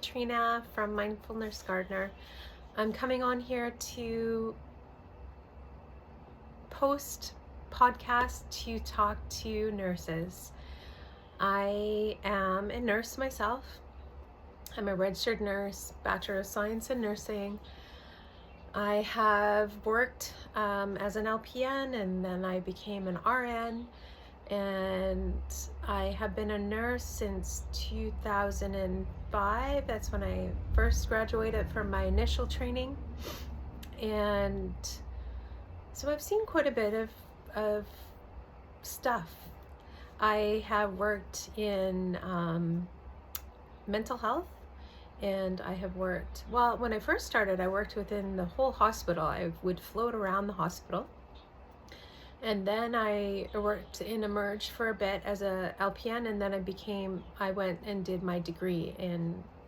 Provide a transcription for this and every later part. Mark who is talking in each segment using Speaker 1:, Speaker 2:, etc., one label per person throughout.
Speaker 1: Katrina from Mindfulness Gardener. I'm coming on here to post podcast to talk to nurses. I am a nurse myself. I'm a registered nurse, Bachelor of Science in Nursing. I have worked as an LPN, and then I became an RN, and I have been a nurse since 2005. That's when I first graduated from my initial training. And so I've seen quite a bit of stuff. I have worked in mental health, and I have worked, well, when I first started, I worked within the whole hospital. I would float around the hospital. And then I worked in Emerge for a bit as a LPN, and then I went and did my degree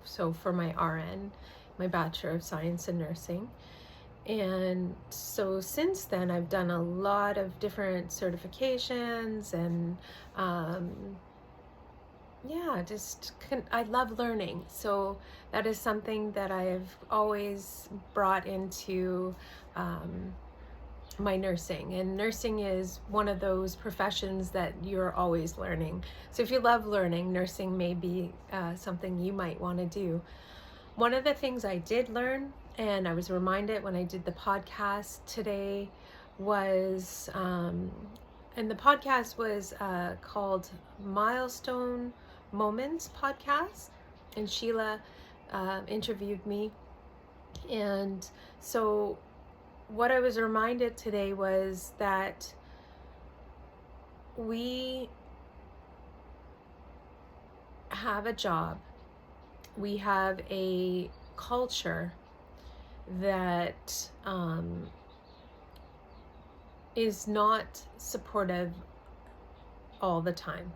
Speaker 1: for my RN, my Bachelor of Science in Nursing. And so since then, I've done a lot of different certifications, and I love learning. So that is something that I've always brought into my nursing. And nursing is one of those professions that you're always learning. So if you love learning, nursing may be something you might want to do. One of the things I did learn, and I was reminded when I did the podcast today, was, and the podcast was called Milestone Moments Podcast, and Sheila interviewed me. And so what I was reminded today was that we have a job, we have a culture that is not supportive all the time.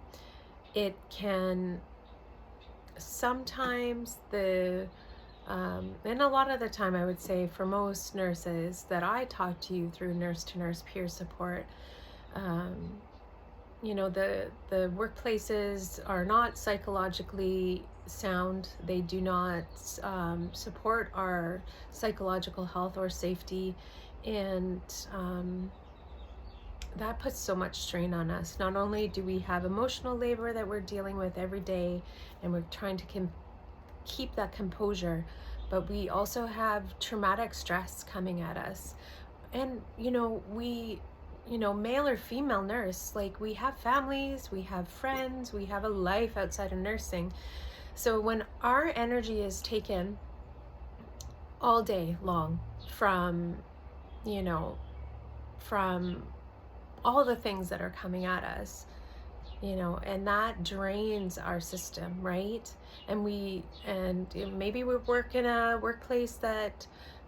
Speaker 1: It can sometimes and a lot of the time, I would say for most nurses that I talk to through nurse-to-nurse peer support, the workplaces are not psychologically sound. They do not support our psychological health or safety, and that puts so much strain on us. Not only do we have emotional labor that we're dealing with every day, and we're trying to keep that composure, but we also have traumatic stress coming at us. And male or female nurse, like, we have families, we have friends, we have a life outside of nursing. So when our energy is taken all day long from all the things that are coming at us, and that drains our system, right? And maybe we work in a workplace that,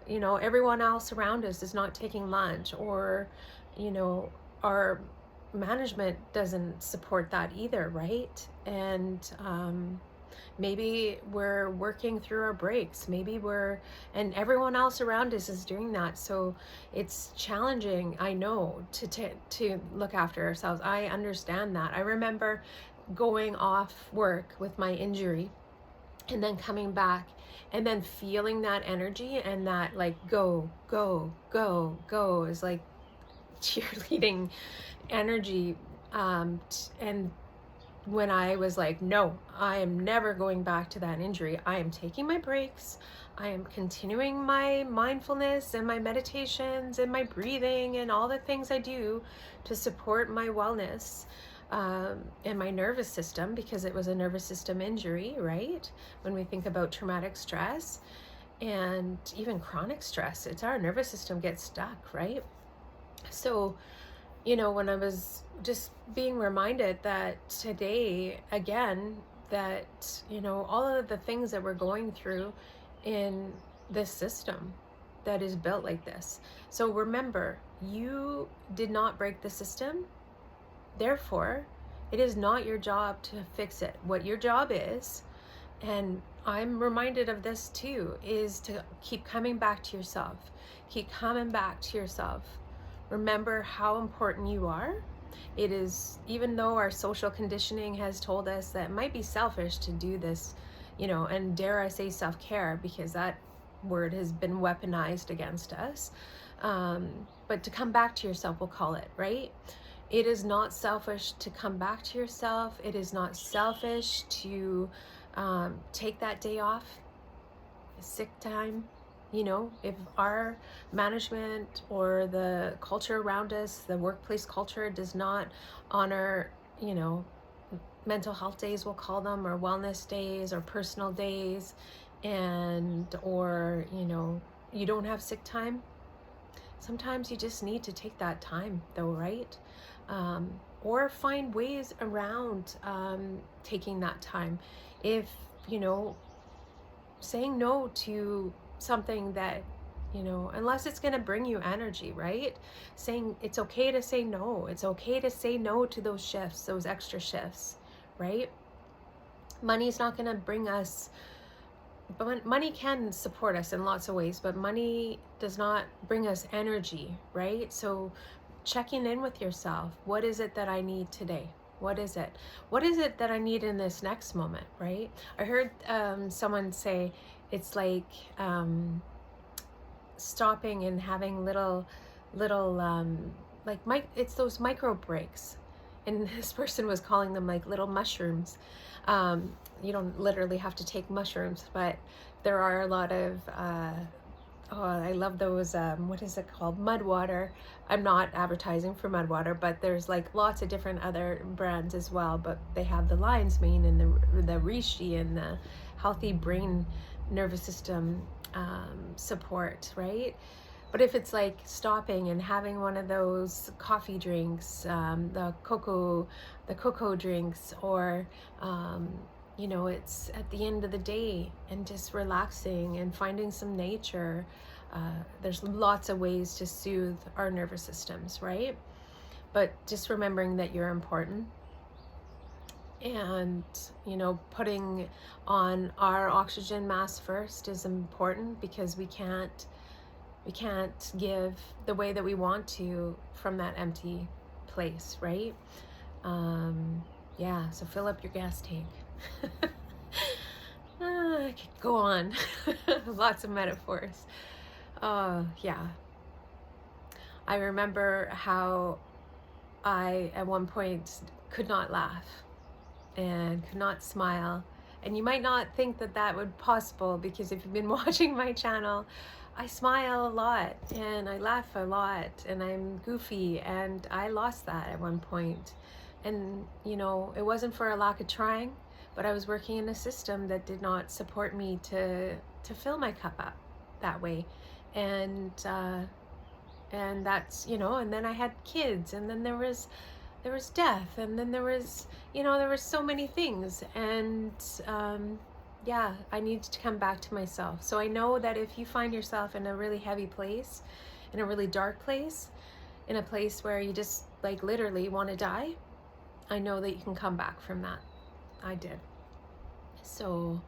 Speaker 1: everyone else around us is not taking lunch, or, our management doesn't support that either, right? And maybe we're working through our breaks, and everyone else around us is doing that. So it's challenging, I know, to look after ourselves. I understand that. I remember going off work with my injury, and then coming back, and then feeling that energy, and that, like, go is like cheerleading energy, and when I was like, no, I am never going back to that injury. I am taking my breaks. I am continuing my mindfulness and my meditations and my breathing and all the things I do to support my wellness and my nervous system, because it was a nervous system injury, right? When we think about traumatic stress and even chronic stress, it's our nervous system gets stuck, right? So when I was just being reminded that today, again, that, all of the things that we're going through in this system that is built like this. So remember, you did not break the system. Therefore, it is not your job to fix it. What your job is, and I'm reminded of this too, is to keep coming back to yourself. Keep coming back to yourself. Remember how important you are. It is, even though our social conditioning has told us that it might be selfish to do this, and dare I say self-care, because that word has been weaponized against us. But to come back to yourself, we'll call it, right? It is not selfish to come back to yourself. It is not selfish to take that day off, sick time. If our management or the culture around us, the workplace culture, does not honor, mental health days, we'll call them, or wellness days, or personal days, or you don't have sick time, sometimes you just need to take that time, though, right? Or find ways around taking that time. If, saying no to something that, unless it's going to bring you energy, right? Saying it's okay to say no. It's okay to say no to those shifts, those extra shifts, right? Money's not going to bring us, but money can support us in lots of ways, but money does not bring us energy, right? So checking in with yourself. What is it that I need today? What is it? What is it that I need in this next moment, right? I heard someone say it's like stopping and having little it's those micro breaks, and this person was calling them like little mushrooms. You don't literally have to take mushrooms, but there are a lot of I love those, what is it called? Mud water. I'm not advertising for mud water, but there's like lots of different other brands as well, but they have the lion's mane and the reishi and the healthy brain nervous system support, right? But if it's like stopping and having one of those coffee drinks, the cocoa drinks, or it's at the end of the day and just relaxing and finding some nature. There's lots of ways to soothe our nervous systems, right? But just remembering that you're important, and putting on our oxygen mask first is important, because we can't give the way that we want to from that empty place, right? So fill up your gas tank. I could go on. Lots of metaphors. Yeah. I remember how I, at one point, could not laugh and could not smile. And you might not think that that would be possible, because if you've been watching my channel, I smile a lot and I laugh a lot and I'm goofy, and I lost that at one point. And it wasn't for a lack of trying, but I was working in a system that did not support me to fill my cup up that way. And that's, and then I had kids, and then there was death, and then there was so many things, and I need to come back to myself. So I know that if you find yourself in a really heavy place, in a really dark place, in a place where you just like literally want to die, I know that you can come back from that. I did. So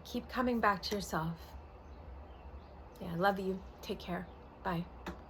Speaker 1: keep coming back to yourself. Love you. Take care. Bye.